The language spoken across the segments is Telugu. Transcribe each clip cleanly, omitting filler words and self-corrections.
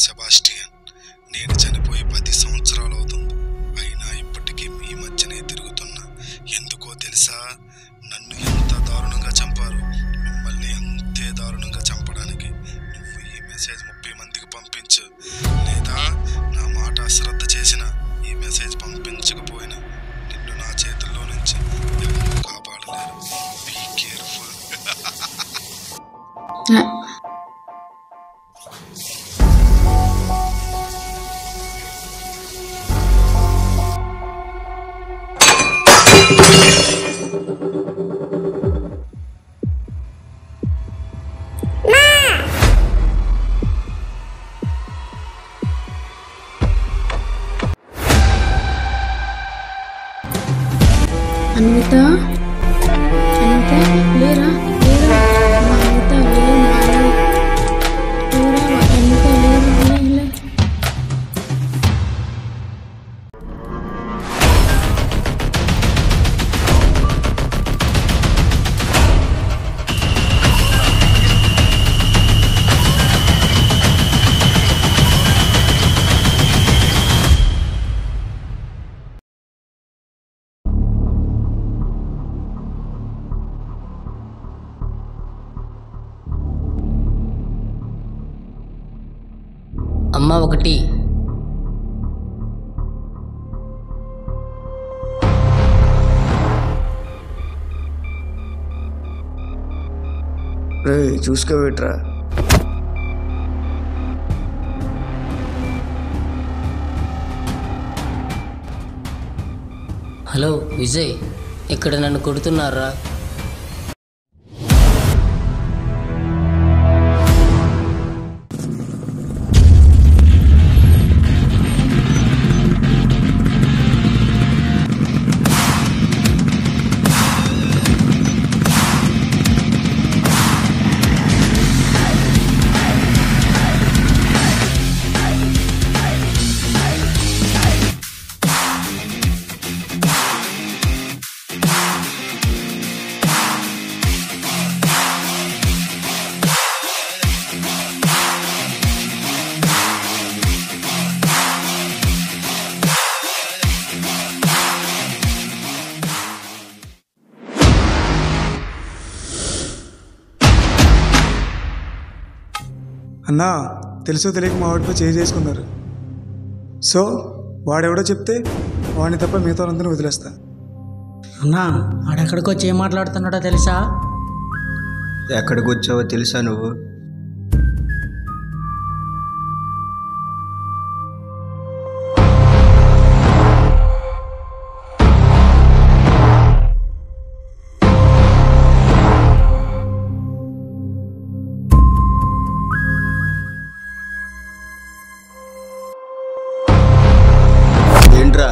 సెబాస్టియన్. నేను చనిపోయి 10 సంవత్సరాలు అవుతుంది. అయినా ఇప్పటికీ మీ మధ్యనే తిరుగుతున్నా. ఎందుకో తెలుసా? నన్ను ఎంత దారుణంగా చంపారు, మిమ్మల్ని అంతే దారుణంగా చంపడానికి నువ్వు ఈ మెసేజ్ 30 మందికి పంపించు. లేదా నా మాట అశ్రద్ధ చేసిన, ఈ మెసేజ్ పంపించకపోయినా నిన్ను నా చేతుల్లో నుంచి ఎవరు కాపాడలేరు. Be careful. అన్విత, అన్విత లేరా? లేరా అన్విత? లేరా? అన్విత లేరా? అమ్మ ఒకటి. చూసుకోబెట్రా. హలో విజయ్, ఇక్కడ నన్ను కొడుతున్నారా? అన్నా, తెలుసో తెలియక మా వాడిపై చేసుకున్నారు. సో వాడెవడో చెప్తే వాడిని తప్ప మిగతా వాళ్ళందరినీ వదిలేస్తా. అన్నా ఆడెక్కడికో వచ్చి ఏం మాట్లాడుతున్నాడో తెలుసా? ఎక్కడికి వచ్చావో తెలుసా నువ్వు? ఏంట్రా?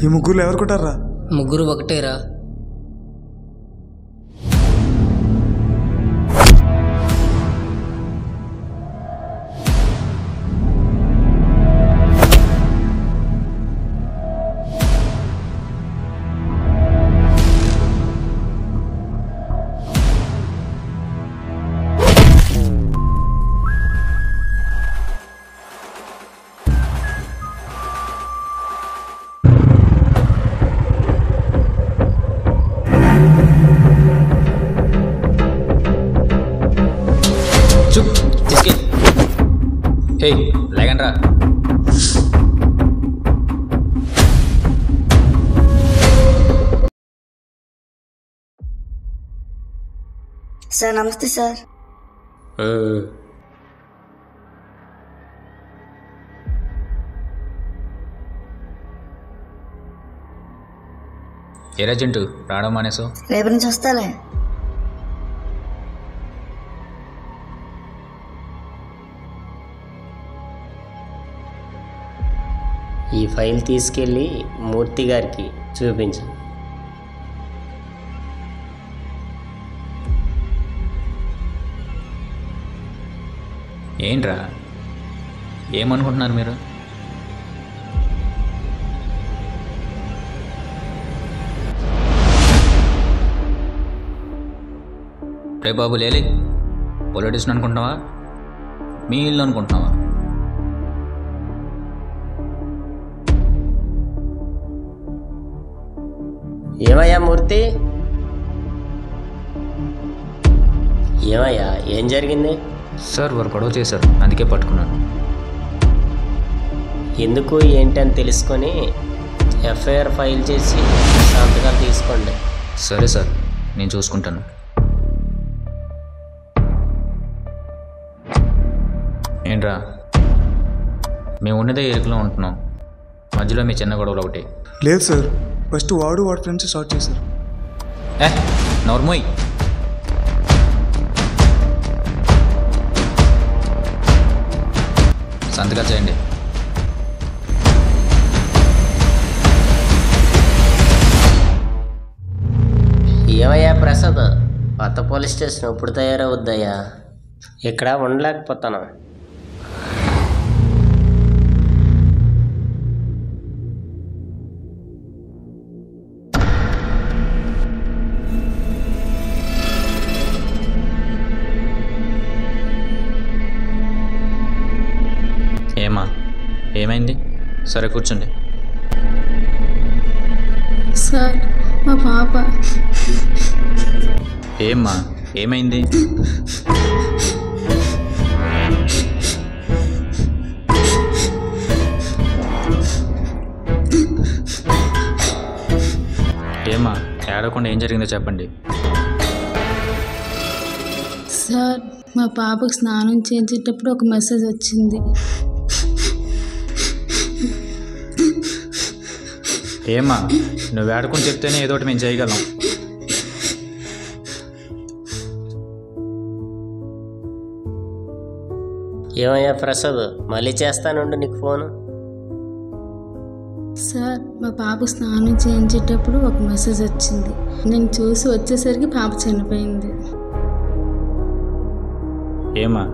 ఈ ముగ్గురులో ఎవరు కొట్టారా? ముగ్గురు ఒకటేరా. హే లేకండ్రా. సార్ నమస్తే సార్. ఏరా చింటూ రావడం మానేసో? రేపు నుంచి వస్తాలే. ఈ ఫైల్ తీసుకెళ్ళి మూర్తి గారికి చూపించు. ఏంట్రా ఏమనుకుంటున్నారు మీరు? రే బాబు లేలే, పొలిటిషియన్ అనుకుంటున్నావా, మీ ఇల్లు అనుకుంటున్నావా? ఏమయ్యా మూర్తి, ఏమయ్యా ఏం జరిగింది? సార్ వారు గొడవ చేశారు, అందుకే పట్టుకున్నాను. ఎందుకు ఏంటి అని తెలుసుకొని ఎఫ్ఐఆర్ ఫైల్ చేసి సంతకాలు తీసుకోండి. సరే సార్, నేను చూసుకుంటాను. ఏంట్రా మేము ఉన్నదే ఎరుకలో ఉంటున్నాం, మధ్యలో మీ చిన్న గొడవలు ఒకటి? లేదు సార్, ఫస్ట్ వాడు వాడి ఫ్రెండ్స్ స్టార్ట్ చేశారు. నోర్మోయ్, సంతకాలు చేయండి. ఏమయ్యా ప్రసాద్, కొత్త పోలీస్ స్టేషన్ ఎప్పుడు తయారవుద్దయ్యా? ఇక్కడ ఉండలేకపోతాను. ఏమా ఏమైంది? సరే కూర్చోండి. సార్ మా పాప. ఏమ్మా ఏమైంది? ఏమ్మా ఏడవకుండా ఏం జరిగిందో చెప్పండి. సార్ మా పాపకు స్నానం చేసేటప్పుడు ఒక మెసేజ్ వచ్చింది. ఏమ్మా నువ్వు ఏడకుండా చెప్తేనే ఏదో ఒకటి మేము చేయగలం. ఏమయ్యా ప్రసాద్, మళ్ళీ చేస్తానుండు నీకు ఫోను. సార్ మా పాప స్నానం చేయించేటప్పుడు ఒక మెసేజ్ వచ్చింది. నేను చూసి వచ్చేసరికి పాప చనిపోయింది. ఏమ్మా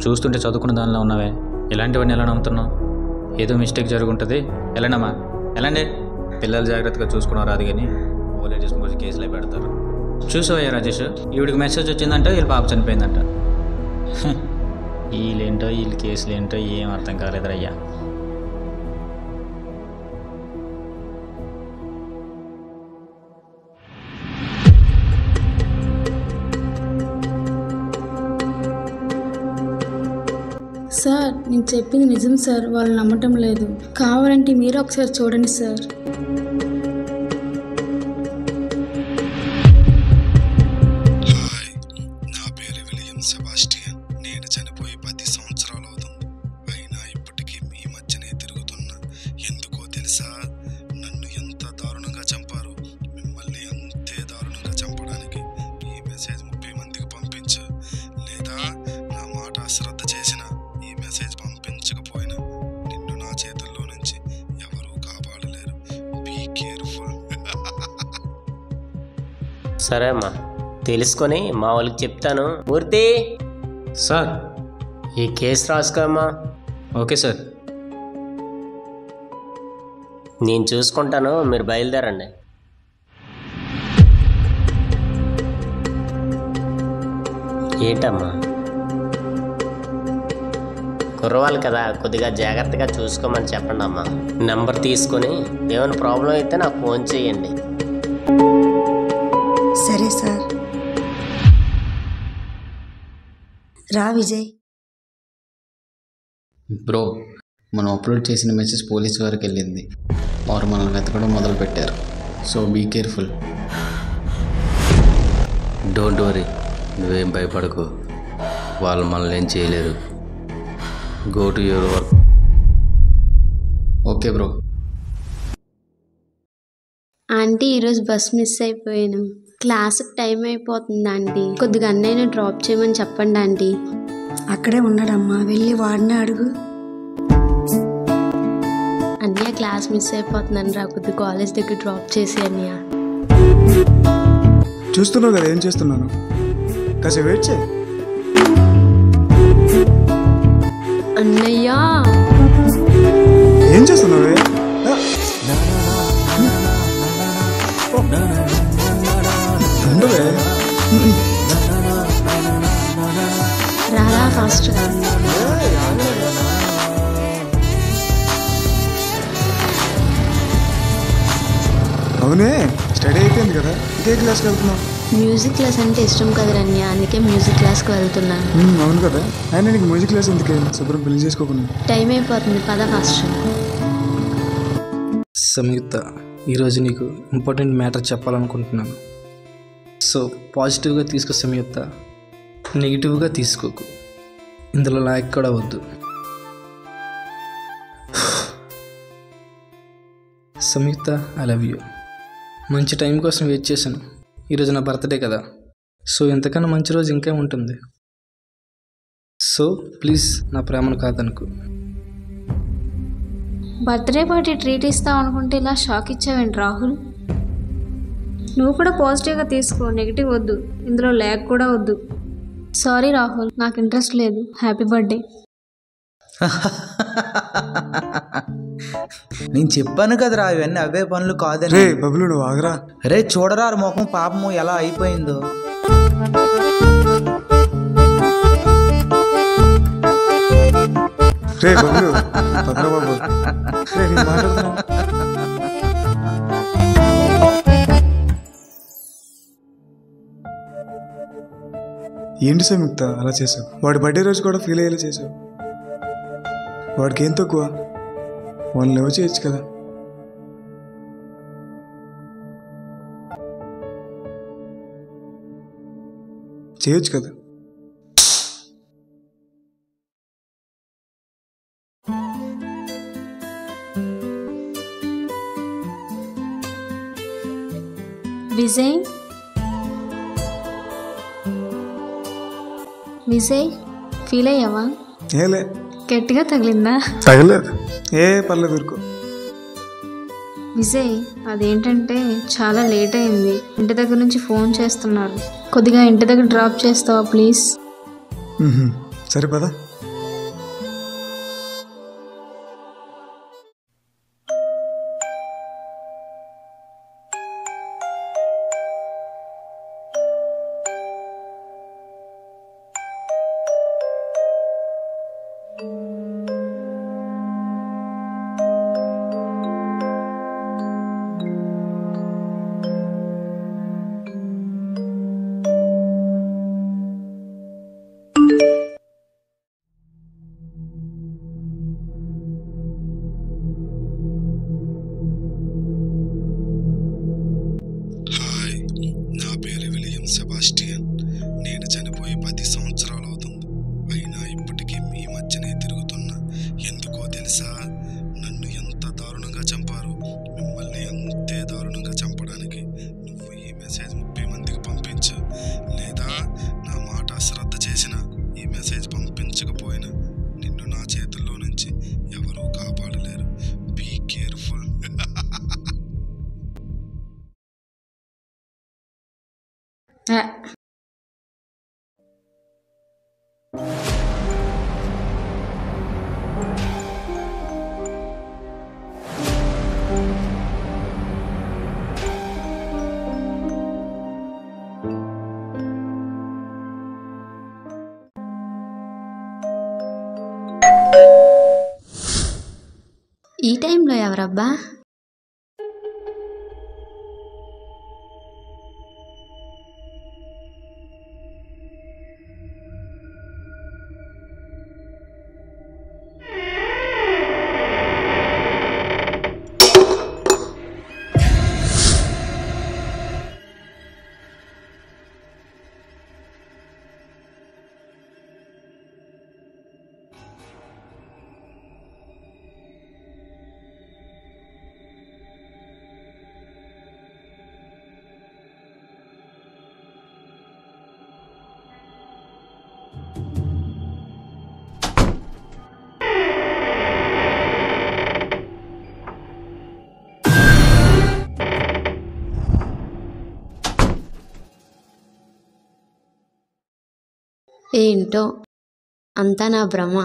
చూస్తుంటే చదువుకున్న దానిలో ఉన్నావే, ఇలాంటివన్నీ ఎలా నమ్ముతున్నావు? ఏదో మిస్టేక్ జరుగుంటుంది. వెళ్ళండమ్మా, వెళ్ళండి. పిల్లలు జాగ్రత్తగా చూసుకున్నారు అది కానీ ఓల్డ్ ఏజ్ కోసం కేసులే పెడతారు. చూసావయ్యా రాజేష్, ఈవిడికి మెసేజ్ వచ్చిందంట వీళ్ళ పాప చనిపోయిందంట. వీళ్ళేంటో వీళ్ళ కేసులు ఏంటో ఏం అర్థం కాలేదురయ్యా. సార్ నేను చెప్పింది నిజం సార్, వాళ్ళు నమ్మటం లేదు. కావాలంటే మీరు ఒకసారి చూడండి సార్. హాయ్, నా పేరు విలియం సెబాస్టియన్. నేను చనిపోయి 10 సంవత్సరాలు అవుతుంది. అయినా ఇప్పటికీ మీ మధ్యనే తిరుగుతున్నా. ఎందుకో తెలుసా? నన్ను ఎంత దారుణంగా చంపారు. మిమ్మల్ని అంతే దారుణంగా చంపడానికి ఈ మెసేజ్ 30 మందికి పంపించు. లేదా నా మాట అశ్రద్ధ చేసిన ఈ మెసేజ్ పంపించకపోయినా నిన్ను నా చేతుల్లో నుంచి ఎవరూ కాపాడలేరు. Be careful. సరే అమ్మా, తెలుసుకొని మా వాళ్ళకి చెప్తాను. మూర్తి, సార్. ఈ కేసు రాసుకోమ్మా. Okay sir. నేను చూసుకుంటాను, మీరు బయలుదేరండి. ఏంటమ్మా, కుర్రవాళ్ళు కదా, కొద్దిగా జాగ్రత్తగా చూసుకోమని చెప్పండి అమ్మా. నెంబర్ తీసుకొని ఏమైనా ప్రాబ్లం అయితే నాకు ఫోన్ చేయండి. సరే సార్. రా విజయ్. బ్రో, మనం అప్లోడ్ చేసిన మెసేజ్ పోలీస్ వారికి వెళ్ళింది. వారు మనల్ని వెతకడం మొదలుపెట్టారు. So be careful. Don't worry, నువ్వేం భయపడకు. వాళ్ళు మనల్ని ఏం చేయలేరు. Go to your work. Okay bro. Aunty ఈరోజు బస్ మిస్ అయిపోయాను. క్లాస్కి టైం అయిపోతుంది ఆంటీ. కొద్దిగా అన్నయ్యను డ్రాప్ చేయమని చెప్పండి ఆంటీ. అక్కడే ఉన్నాడమ్మా, వెళ్ళి వాడిని అడుగు. అన్నయ్య క్లాస్ మిస్ అయిపోతున్నాను రా, కొద్ది కాలేజ్ దగ్గర డ్రాప్ చేసి అన్నయ్య. చూస్తున్నావు కదా ఏం చేస్తున్నాను. కాసేపు వెయిట్ చేయి. అన్నయ్య ఏం చేస్తున్నావే? ఉండవే. రారా ఫాస్ట్గా. అవునే, స్టడీ అయిపోయింది కదా, ఇంకే క్లాస్కి వెళ్తున్నావు? మ్యూజిక్ క్లాస్ అంటే ఇష్టం కదా రన్య, అందుకే మ్యూజిక్ క్లాస్కి వెళ్తున్నాను. అవును కదా, ఆయన నీకు మ్యూజిక్ క్లాస్ ఎందుకే? శుభ్రం పెళ్లి చేసుకోకుండా. టైం అయిపోతుంది, పద ఫాస్ట్. సంయుక్త, ఈరోజు నీకు ఇంపార్టెంట్ మ్యాటర్ చెప్పాలనుకుంటున్నాను. సో పాజిటివ్గా తీసుకో సంయుక్త, నెగిటివ్గా తీసుకోకు. ఇందులో లాయక్ కూడా వద్దు. సంయుక్త, ఐ లవ్ యూ. మంచి టైం కోసం వెయిట్ చేశాను. ఈరోజు నా బర్త్డే కదా, సో ఇంతకన్నా మంచి రోజు ఇంకా ఉంటుంది. సో ప్లీజ్ నా ప్రేమను కాదనుకో. బర్త్డే పార్టీ ట్రీట్ ఇస్తావు అనుకుంటే ఇలా షాక్ ఇచ్చావేంటి రాహుల్? నువ్వు కూడా పాజిటివ్గా తీసుకో, నెగిటివ్ వద్దు. ఇందులో ల్యాగ్ కూడా వద్దు. సారీ రాహుల్, నాకు ఇంట్రెస్ట్ లేదు. Happy birthday. నేను చెప్పాను కదరా, ఇవన్నీ అవే పనులు కాదని. రే బబులు, నువ్వు ఆగరా. రే చూడరా ముఖం పాపము ఎలా అయిపోయిందో. రే బబులు, పదరా బాబు. రే నేను మాట్లాడుతున్నా. ఏంటి సంయుక్త అలా చేసావు? వాడి బర్త్డే రోజు కూడా ఫీల్ అయ్యేలా చేసావు. వాడికి ఏం తక్కువ? వాళ్ళు లవ్ చేయొచ్చు కదా. చేయొచ్చు కదా. విజయ్, విజయ్ ఫీల్ అయ్యావా? ఏలే, గట్టిగా తగిలిందా? తగలేదు. పర్లేదు ఊరుకో. విజయ్, అదేంటంటే చాలా లేట్ అయింది. ఇంటి దగ్గర నుంచి ఫోన్ చేస్తున్నారు. కొద్దిగా ఇంటి దగ్గర డ్రాప్ చేస్తావా ప్లీజ్? సరే పదా. ఈ టైంలో ఎవరబ్బా? ఏంటో అంతా నా భ్రమ.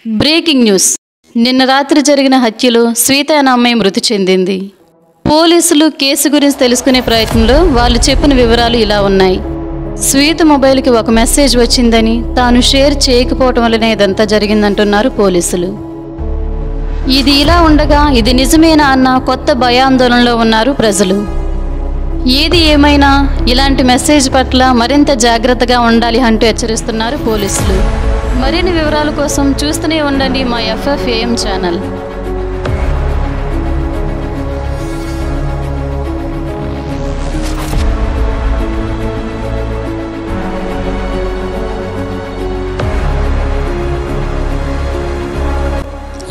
Breaking news. నిన్న రాత్రి జరిగిన హత్యలో శ్వేత అనే అమ్మాయి మృతి చెందింది. పోలీసులు కేసు గురించి తెలుసుకునే ప్రయత్నంలో వాళ్ళు చెప్పిన వివరాలు ఇలా ఉన్నాయి. శ్వేత మొబైల్కి ఒక మెసేజ్ వచ్చిందని, తాను షేర్ చేయకపోవటం వల్లనే ఇదంతా జరిగిందంటున్నారు పోలీసులు. ఇది ఇలా ఉండగా ఇది నిజమేనా అన్న కొత్త భయాందోళనలో ఉన్నారు ప్రజలు. ఏది ఏమైనా ఇలాంటి మెసేజ్ పట్ల మరింత జాగ్రత్తగా ఉండాలి అంటూ హెచ్చరిస్తున్నారు పోలీసులు. మరిన్ని వివరాల కోసం చూస్తూనే ఉండండి మా FFAM ఛానల్.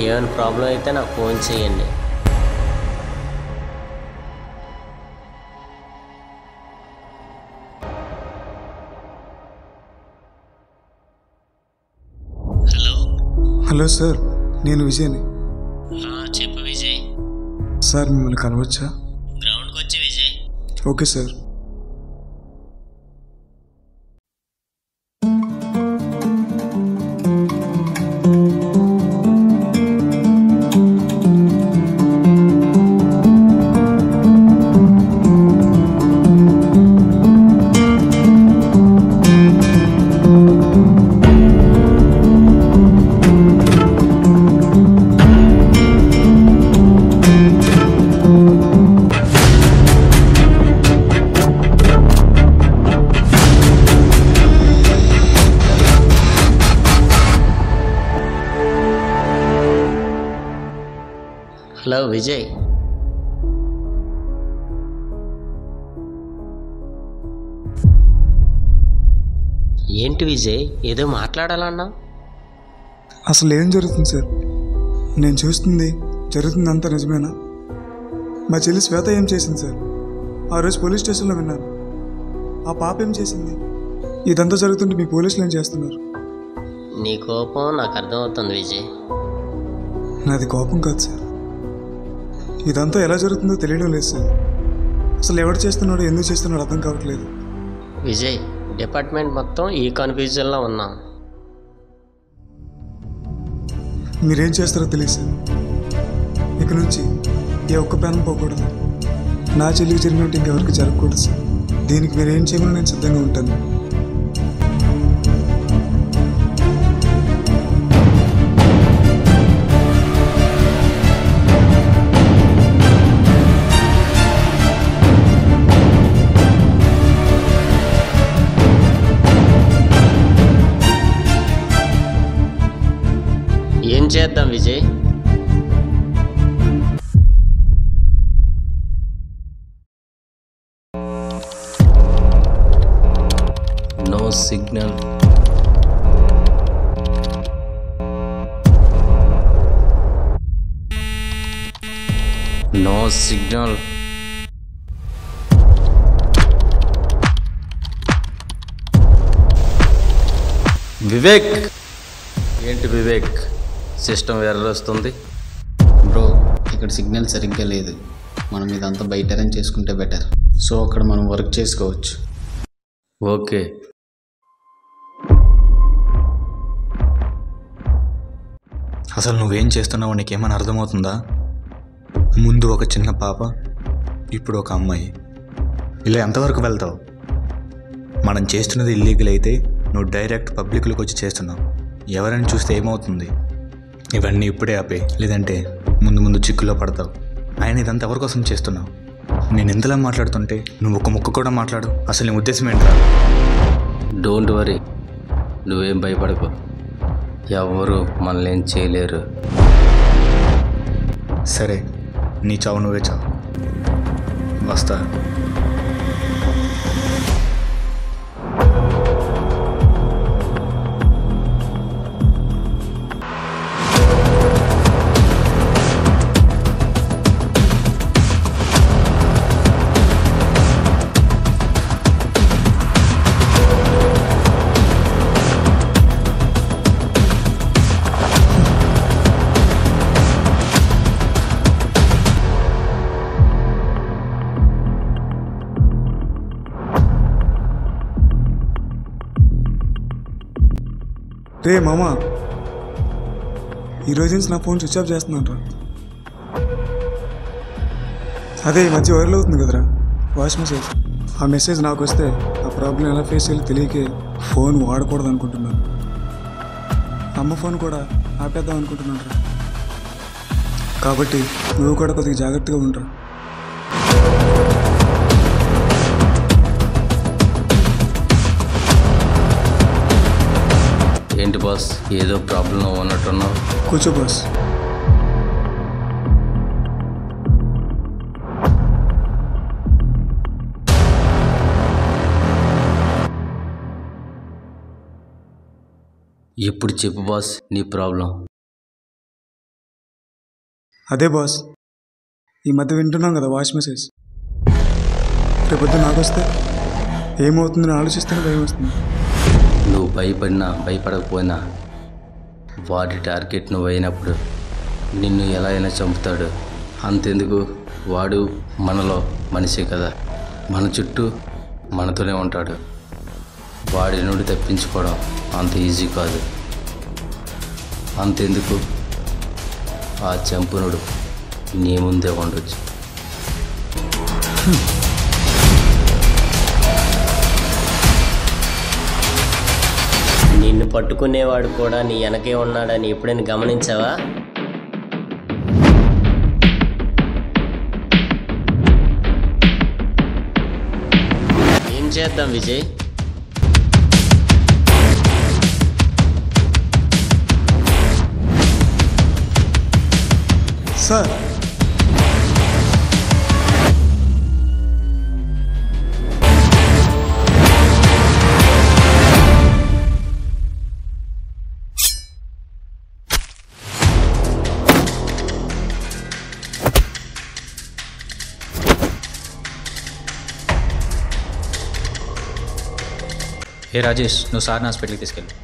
ఏమైనా ప్రాబ్లం అయితే నాకు ఫోన్ చేయండి. హలో సార్, నేను విజయ్ని. చెప్పు విజయ్. సార్ మిమ్మల్ని కలవచ్చా? గ్రౌండ్కి వచ్చి Vijay. Okay sir. Hello Vijay. ఏంటి విజయ్, ఏదో మాట్లాడాలన్నా? అసలు ఏం జరుగుతుంది సార్? నేను చూస్తుంది జరుగుతుంది అంతా నిజమేనా? మా చెల్లి శ్వేత ఏం చేసింది సార్? ఆ రోజు పోలీస్ స్టేషన్లో విన్నాను. ఆ పాప ఏం చేసింది? ఇదంతా జరుగుతుంటే మీ పోలీసులు ఏం చేస్తున్నారు? నీ కోపం నాకు అర్థమవుతుంది విజయ్. నాది కోపం కాదు సార్. ఇదంతా ఎలా జరుగుతుందో తెలియడం లేదు సార్. అసలు ఎవరు చేస్తున్నాడో ఎందుకు చేస్తున్నాడో అర్థం కావట్లేదు. విజయ్, డిపార్ట్మెంట్ మొత్తం ఈ కన్ఫ్యూజన్లో ఉన్నాం. మీరేం చేస్తారో తెలియదు సార్. ఇక నుంచి ఏ ఒక్క ప్రాణం పోకూడదు. నా చెల్లికి జరిగినట్టు ఇంకెవరికి జరగకూడదు సార్. దీనికి మీరేం చేయమని నేను సిద్ధంగా ఉంటాను. ఏం చేద్దాం Vijay? No signal. No signal. Vivek, ఏంటి వివేక్, సిస్టమ్ ఎర్రర్ వస్తుంది? బ్రో, ఇక్కడ సిగ్నల్ సరిగ్గా లేదు. మనం ఇదంతా బయట అరేంజ్ చేసుకుంటే బెటర్. సో అక్కడ మనం వర్క్ చేసుకోవచ్చు. ఓకే. అసలు నువ్వేం చేస్తున్నావో నీకేమైనా అర్థమవుతుందా? ముందు ఒక చిన్న పాప, ఇప్పుడు ఒక అమ్మాయి. ఇలా ఎంతవరకు వెళ్తావు? మనం చేస్తున్నది ఇల్లీగల్ అయితే నువ్వు డైరెక్ట్ పబ్లిక్లోకి వచ్చి చేస్తున్నావు. ఎవరైనా చూస్తే ఏమవుతుంది? ఇవన్నీ ఇప్పుడే ఆపే, లేదంటే ముందు ముందు చిక్కుల్లో పడతావు. ఆయన ఇదంతా ఎవరి కోసం చేస్తున్నావు? నేను ఎంతలా మాట్లాడుతుంటే నువ్వు ఒక ముక్క కూడా మాట్లాడు. అసలు నీ ఉద్దేశం ఏంట్రా? డోంట్ వరీ, నువ్వేం భయపడకు. ఎవరు మనల్ని ఏం చేయలేరు. సరే, నీ చావు నువ్వే చావు. వస్తా. రే మామా, ఈరోజు నుంచి నా ఫోన్ స్విచ్ ఆఫ్ చేస్తున్నాను. అదే ఈ మధ్య వైరల్ అవుతుంది కదరా వాయిస్ మెసేజ్. ఆ మెసేజ్ నాకు వస్తే ఆ ప్రాబ్లం ఎలా ఫేస్ చేయాలో తెలియకే ఫోన్ వాడకూడదు అనుకుంటున్నాను. అమ్మ ఫోన్ కూడా ఆపేద్దాం అనుకుంటున్నాను రా. కాబట్టి నువ్వు కూడా కొద్దిగా జాగ్రత్తగా ఉండరా. ఏంటి బాస్, ఏదో ప్రాబ్లం ఉన్నట్టున్నావు? కూర్చో బాస్. ఇప్పుడు చెప్పు బాస్, నీ ప్రాబ్లం. అదే బాస్, ఈ మధ్య వింటున్నాం కదా వాయిస్ మెసేజ్. రేపొద్దు నాకు వస్తే ఏమవుతుందని ఆలోచిస్తేనే భయం వస్తుంది. నువ్వు భయపడినా భయపడకపోయినా వాడి టార్గెట్ నువ్వు అయినప్పుడు నిన్ను ఎలా అయినా చంపుతాడు. అంతెందుకు, వాడు మనలో మనిషే కదా, మన చుట్టూ మనతోనే ఉంటాడు. వాడి నుండి తప్పించుకోవడం అంత ఈజీ కాదు. అంతెందుకు, ఆ చంపునుడు నీ ముందే ఉండొచ్చు. నిన్ను పట్టుకునేవాడు కూడా నీ వెనకే ఉన్నాడని ఎప్పుడైనా గమనించావా? ఏం చేద్దాం విజయ్? సార్, ఏ రాజేష్, నువ్వు సార్ని హాస్పిటల్కి తీసుకెళ్ళు.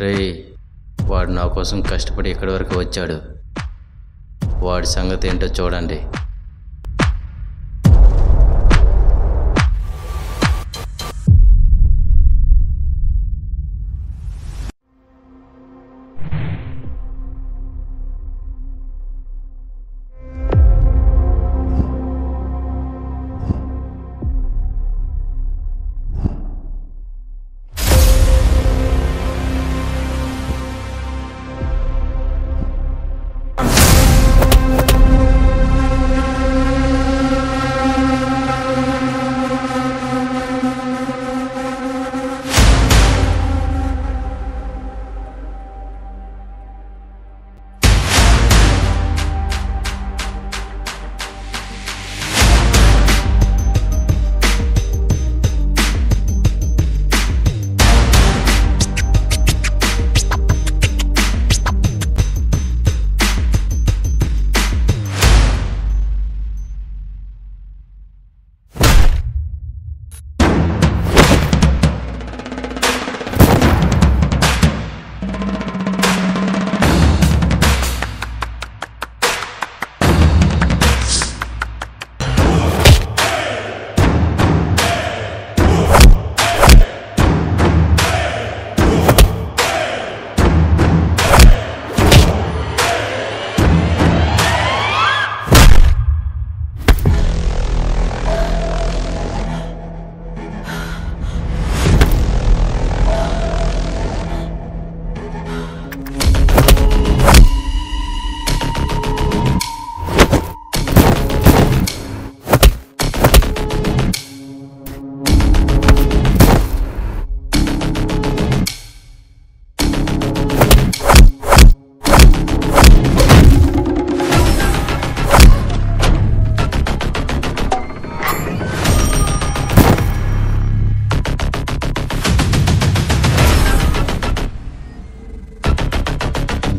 రే, వాడు నా కోసం కష్టపడి ఇక్కడి వరకు వచ్చాడు. వాడి సంగతి ఏంటో చూడండి.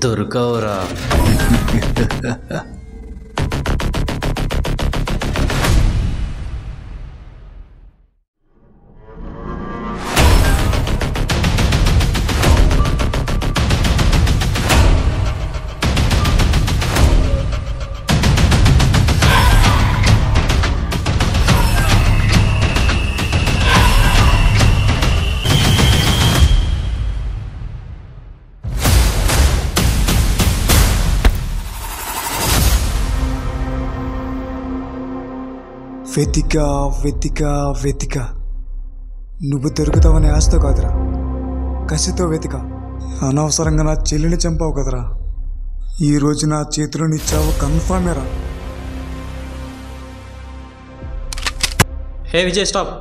దొరకవురా. వెతికా వెతికా వెతికా నువ్వు దొరుకుతావని ఆశతో కాదురా, కసితో వెతికా. అనవసరంగా నా చెల్లిని చంపావు కదరా. ఈరోజు నా చేతిలో నీ చావు కన్ఫర్మేరా. హే విజయ్, స్టాప్.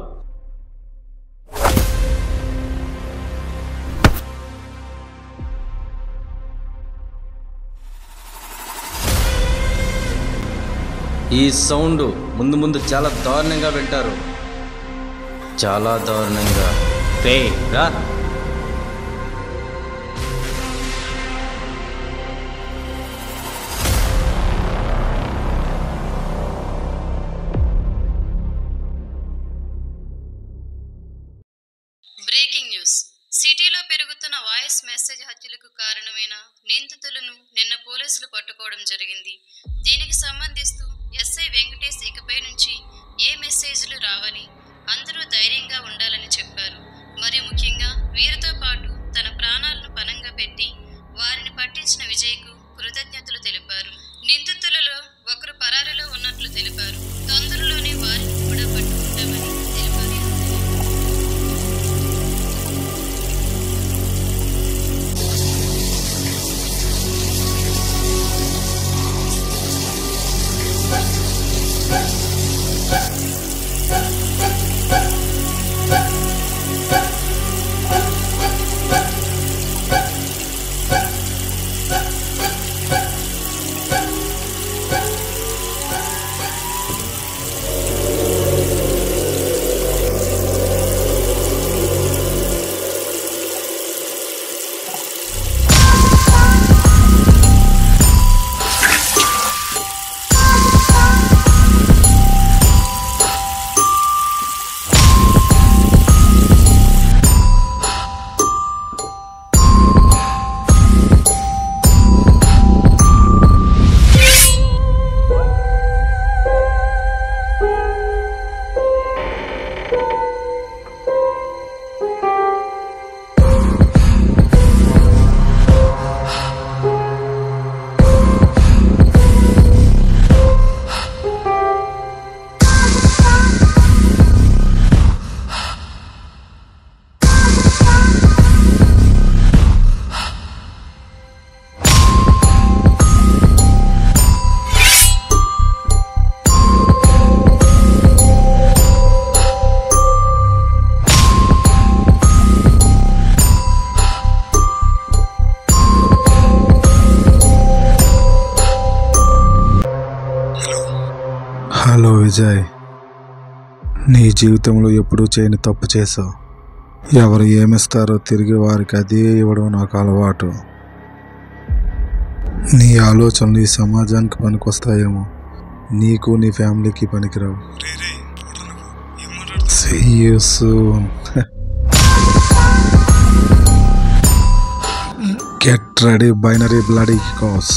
ఈ సౌండ్ ముందు ముందు చాలా దారుణంగా వింటారు, చాలా దారుణంగా. రే రా. Breaking news. సిటీలో పెరుగుతున్న వాయిస్ మెసేజ్ హత్యలకు కారణమైన నిందితులను నిన్న పోలీసులు పట్టుకోవడం జరిగింది. దీనికి సంబంధిస్తూ ఎస్ఐ వెంకటేష్ ఇకపై నుంచి ఏ మెసేజ్లు రావని, అందరూ ధైర్యంగా ఉండాలని చెప్పారు. మరి ముఖ్యంగా వీరితో పాటు తన ప్రాణాలను పణంగా పెట్టి వారిని పట్టించిన విజయ్కు కృతజ్ఞతలు తెలిపారు. నిందితులలో ఒకరు పరారీలో ఉన్నట్లు తెలిపారు. తొందరలోనే వారిని కూడా పట్టుకుంటామని తెలిపారు. హలో విజయ్, నీ జీవితంలో ఎప్పుడూ చేయని తప్పు చేసావు. ఎవరు ఏమిస్తారో తిరిగి వారికి అదే ఇవ్వడం నాకు అలవాటు. నీ ఆలోచనలు ఈ సమాజానికి పనికొస్తాయేమో, నీకు నీ ఫ్యామిలీకి పనికిరావు. See you soon. Get ready, binary bloody cows.